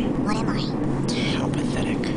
What am I? How pathetic.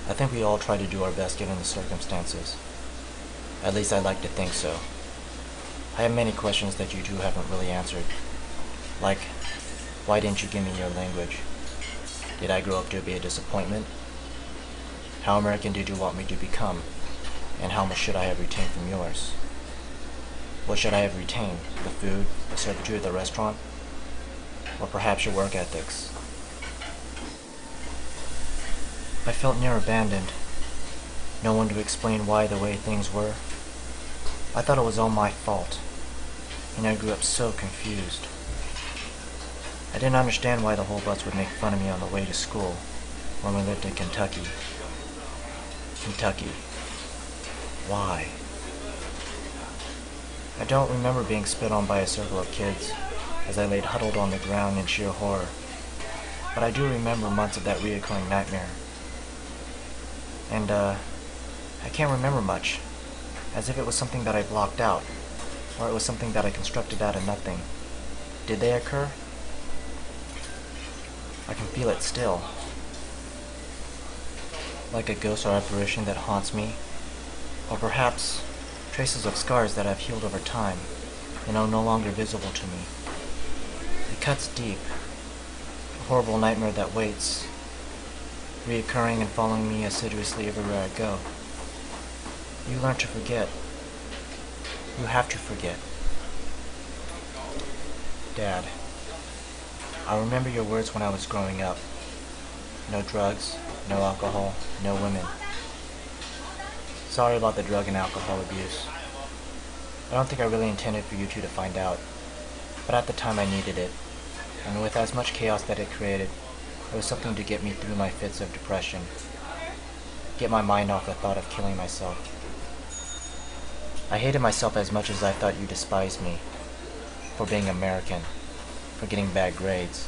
I think we all try to do our best given the circumstances. At least I'd like to think so. I have many questions that you two haven't really answered. Like, why didn't you give me your language? Did I grow up to be a disappointment? How American did you want me to become? And how much should I have retained from yours? What should I have retained? The food, the servitude at the restaurant? Or perhaps your work ethics? I felt near abandoned. No one to explain why the way things were. I thought it was all my fault, and I grew up so confused. I didn't understand why the whole bus would make fun of me on the way to school when we lived in Kentucky. Kentucky. Why? I don't remember being spit on by a circle of kids as I laid huddled on the ground in sheer horror, but I do remember months of that reoccurring nightmare. And, I can't remember much, as if it was something that I blocked out, or it was something that I constructed out of nothing. Did they occur? I can feel it still. Like a ghost or apparition that haunts me, or perhaps traces of scars that have healed over time and are no longer visible to me. It cuts deep, a horrible nightmare that waits, reoccurring and following me assiduously everywhere I go. You learn to forget. You have to forget. Dad, I remember your words when I was growing up. No drugs, no alcohol, no women. Sorry about the drug and alcohol abuse. I don't think I really intended for you two to find out, but at the time I needed it, and with as much chaos that it created, it was something to get me through my fits of depression, get my mind off the thought of killing myself. I hated myself as much as I thought you despised me, for being American, for getting bad grades,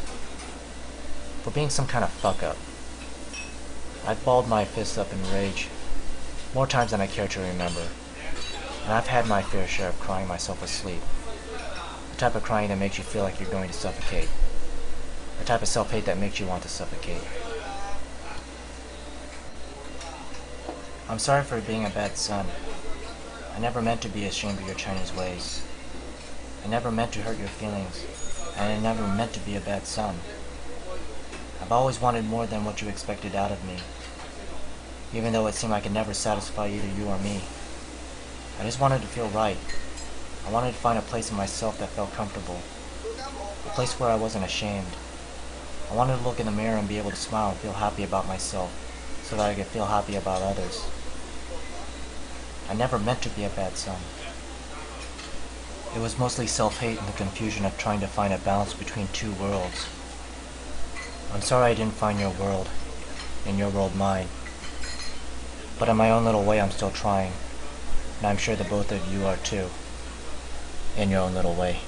for being some kind of fuck-up. I've balled my fists up in rage, more times than I care to remember, and I've had my fair share of crying myself asleep, the type of crying that makes you feel like you're going to suffocate. The type of self-hate that makes you want to suffocate. I'm sorry for being a bad son. I never meant to be ashamed of your Chinese ways. I never meant to hurt your feelings, and I never meant to be a bad son. I've always wanted more than what you expected out of me, even though it seemed I could never satisfy either you or me. I just wanted to feel right. I wanted to find a place in myself that felt comfortable. A place where I wasn't ashamed. I wanted to look in the mirror and be able to smile and feel happy about myself, so that I could feel happy about others. I never meant to be a bad son. It was mostly self-hate and the confusion of trying to find a balance between two worlds. I'm sorry I didn't find your world, and your world mine. But in my own little way I'm still trying, and I'm sure that both of you are too, in your own little way.